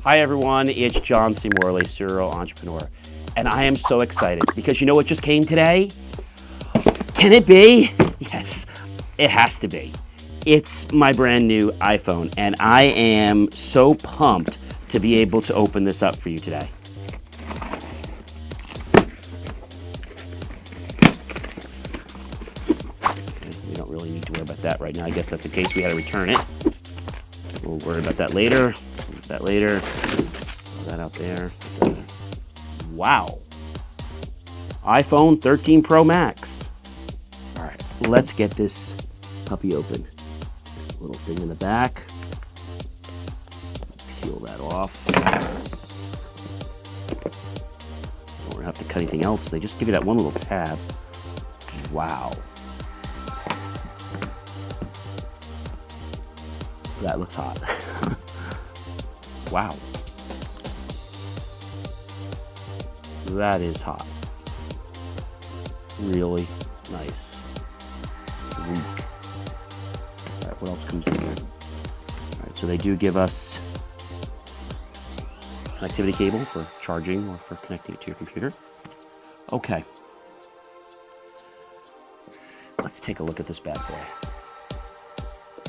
Hi everyone, it's John C. Morley, serial entrepreneur, and I am so excited because you know what just came today? Can it be? Yes, it has to be. It's my brand new iPhone, and I am so pumped to be able to open this up for you today. We don't really need to worry about that right now. I guess that's the case. We had to return it. We'll worry about that later. That later. Put that out there. Wow. iPhone 13 Pro Max. All right, let's get this puppy open. Little thing in the back. Peel that off. Don't have to cut anything else. They just give you that one little tab. Wow. That looks hot. Wow. That is hot. Really nice. Sweet. All right, what else comes in here? All right, so they do give us an connectivity cable for charging or for connecting it to your computer. Okay. Let's take a look at this bad boy.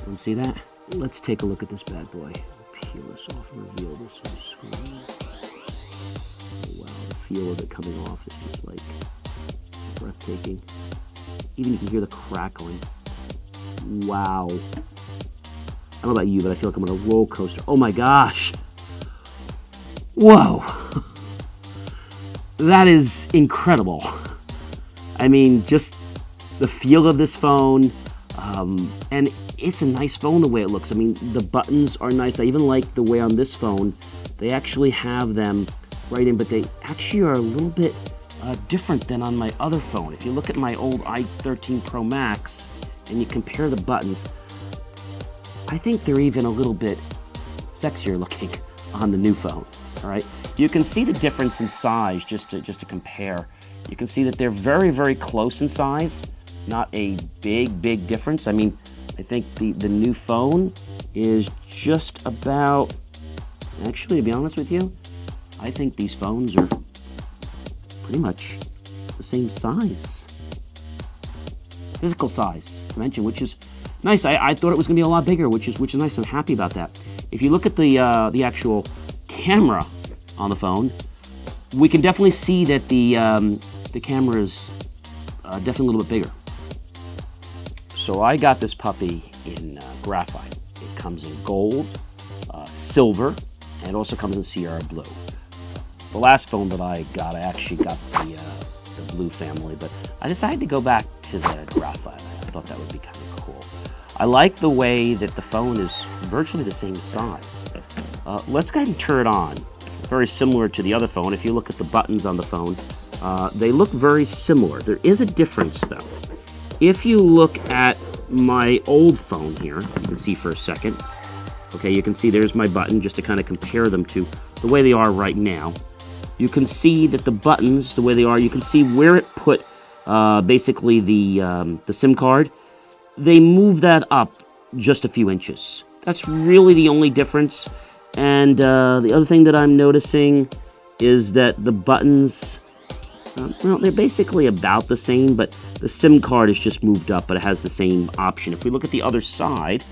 You see that? Let's take a look at this bad boy. Peel this off and reveal this on the screen. Oh, wow, the feel of it coming off is just like breathtaking. Even you can hear the crackling. Wow. I don't know about you, but I feel like I'm on a roller coaster. Oh my gosh. Whoa. That is incredible. I mean, just the feel of this phone, and it's a nice phone the way it looks. I mean, the buttons are nice. I even like the way on this phone, they actually have them right in, but they actually are a little bit different than on my other phone. If you look at my old i13 Pro Max and you compare the buttons, I think they're even a little bit sexier looking on the new phone. All right, you can see the difference in size just to compare. You can see that they're very, very close in size. Not a big difference. I mean, I think the new phone is just about, actually, to be honest with you, I think these phones are pretty much the same size. Physical size, to mention, which is nice. I thought it was going to be a lot bigger, which is nice. I'm happy about that. If you look at the actual camera on the phone, we can definitely see that the camera is definitely a little bit bigger. So I got this puppy in graphite. It comes in gold, silver, and it also comes in Sierra blue. The last phone that I got, I actually got the blue family, but I decided to go back to the graphite. I thought that would be kind of cool. I like the way that the phone is virtually the same size. Let's go ahead and turn it on. Very similar to the other phone. If you look at the buttons on the phone, they look very similar. There is a difference though. If you look at my old phone here, you can see for a second. Okay, you can see there's my button just to kind of compare them to the way they are right now. You can see that the buttons, the way they are, you can see where it put basically the SIM card. They move that up just a few inches. That's really the only difference. And the other thing that I'm noticing is that the buttons, well, they're basically about the same, but the SIM card is just moved up, but it has the same option. If we look at the other side,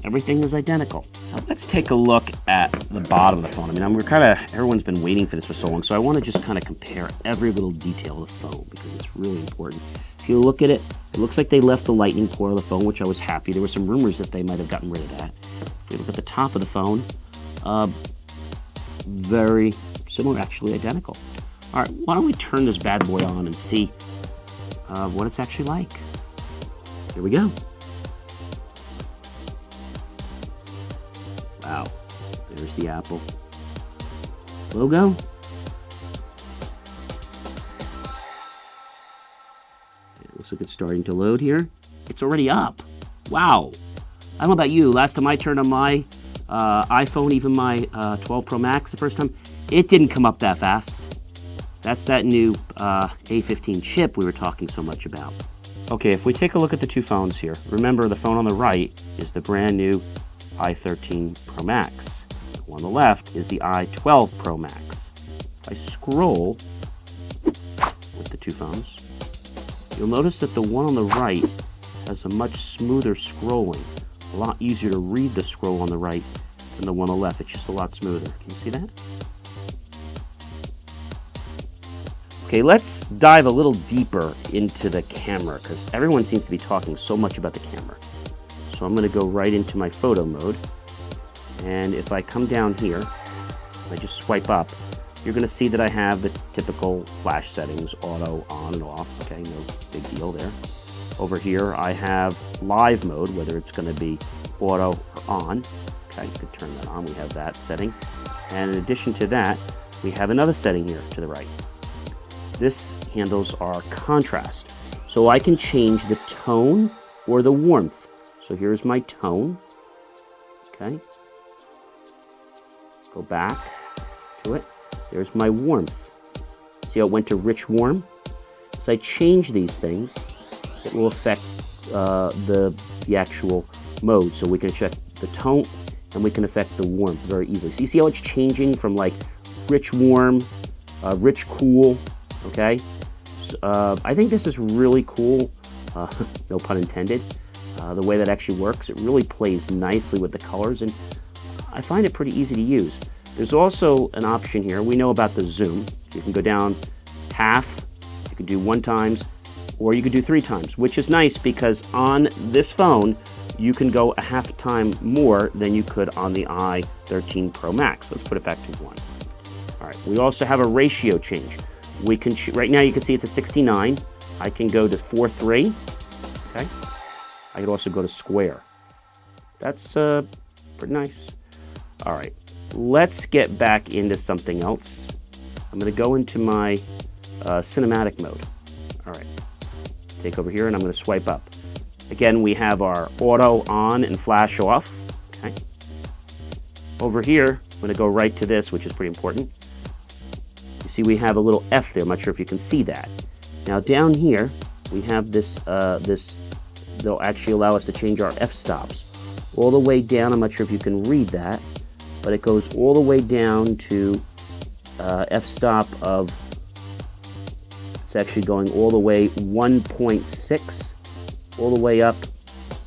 everything is identical. Now let's take a look at the bottom of the phone. I mean, everyone's been waiting for this for so long, so I want to just kind of compare every little detail of the phone because it's really important. If you look at it, it looks like they left the lightning port of the phone, which I was happy. There were some rumors that they might have gotten rid of that. If you look at the top of the phone, very similar, actually identical. All right, why don't we turn this bad boy on and see what it's actually like. Here we go. Wow, there's the Apple logo. It looks like it's starting to load here. It's already up. Wow. I don't know about you, last time I turned on my iPhone, even my 12 Pro Max the first time, it didn't come up that fast. That's that new A15 chip we were talking so much about. Okay, if we take a look at the two phones here, remember the phone on the right is the brand new i13 Pro Max. The one On the left is the i12 Pro Max. If I scroll with the two phones, you'll notice that the one on the right has a much smoother scrolling. A lot easier to read the scroll on the right than the one on the left. It's just a lot smoother. Can you see that? Okay, let's dive a little deeper into the camera because everyone seems to be talking so much about the camera. So I'm going to go right into my photo mode. And if I come down here, I just swipe up, you're going to see that I have the typical flash settings, auto, on and off. Okay, no big deal there. Over here, I have live mode, whether it's going to be auto or on. Okay, you can turn that on. We have that setting. And in addition to that, we have another setting here to the right. This handles our contrast. So I can change the tone or the warmth. So here's my tone. Okay. Go back to it. There's my warmth. See how it went to rich warm? As I change these things, it will affect the actual mode. So we can check the tone and we can affect the warmth very easily. So you see how it's changing from like rich warm, rich cool, okay? So, I think this is really cool, no pun intended. The way that actually works, it really plays nicely with the colors, and I find it pretty easy to use. There's also an option here. We know about the zoom. You can go down half, you can do 1 times, or you could do 3 times, which is nice because on this phone, you can go a half time more than you could on the i13 Pro Max. Let's put it back to 1. All right, we also have a ratio change. We can, right now you can see it's at 69. I can go to 4:3, okay? I could also go to square. That's pretty nice. All right, let's get back into something else. I'm gonna go into my cinematic mode. All right, take over here and I'm gonna swipe up. Again, we have our auto on and flash off, okay? Over here, I'm gonna go right to this, which is pretty important. You see we have a little F there, I'm not sure if you can see that. Now down here, we have this, they'll actually allow us to change our f-stops. All the way down, I'm not sure if you can read that, but it goes all the way down to f-stop of, it's actually going all the way 1.6, all the way up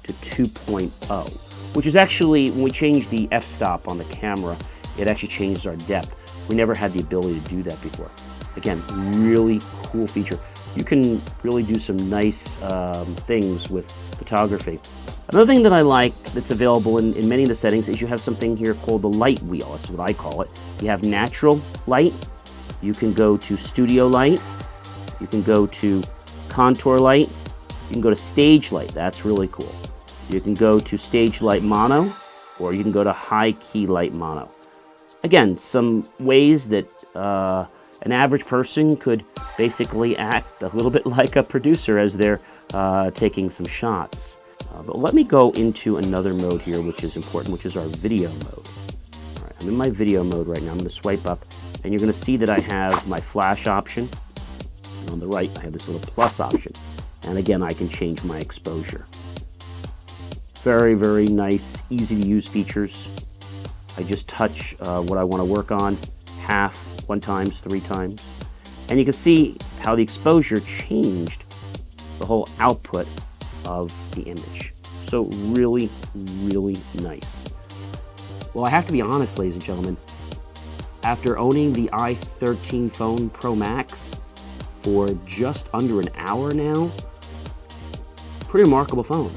to 2.0, which is actually, when we change the f-stop on the camera, it actually changes our depth. We never had the ability to do that before. Again, really cool feature. You can really do some nice things with photography. Another thing that I like that's available in many of the settings is you have something here called the light wheel. That's what I call it. You have natural light. You can go to studio light. You can go to contour light. You can go to stage light. That's really cool. You can go to stage light mono, or you can go to high key light mono. Again, some ways that an average person could basically act a little bit like a producer as they're taking some shots. But let me go into another mode here, which is important, which is our video mode. All right, I'm in my video mode right now. I'm going to swipe up, and you're going to see that I have my flash option. And on the right, I have this little plus option. And again, I can change my exposure. Very, very nice, easy to use features. I just touch what I want to work on, half, 1 times, 3 times. And you can see how the exposure changed the whole output of the image. So really, really nice. Well, I have to be honest, ladies and gentlemen, after owning the i13 phone Pro Max for just under an hour now, pretty remarkable phone.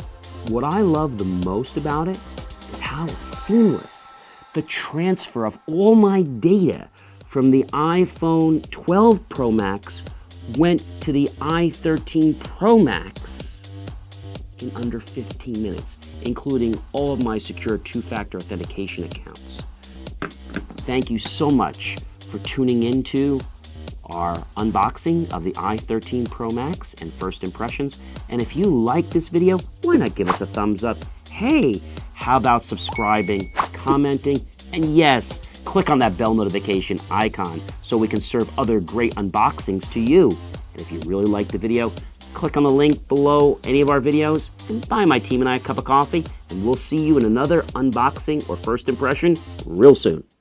What I love the most about it is how seamless the transfer of all my data from the iPhone 12 Pro Max went to the i13 Pro Max in under 15 minutes, including all of my secure 2-factor authentication accounts. Thank you so much for tuning into our unboxing of the i13 Pro Max and first impressions. And if you like this video, why not give us a thumbs up? Hey, how about subscribing, commenting, and yes, click on that bell notification icon so we can serve other great unboxings to you. And if you really like the video, click on the link below any of our videos and buy my team and I a cup of coffee, and we'll see you in another unboxing or first impression real soon.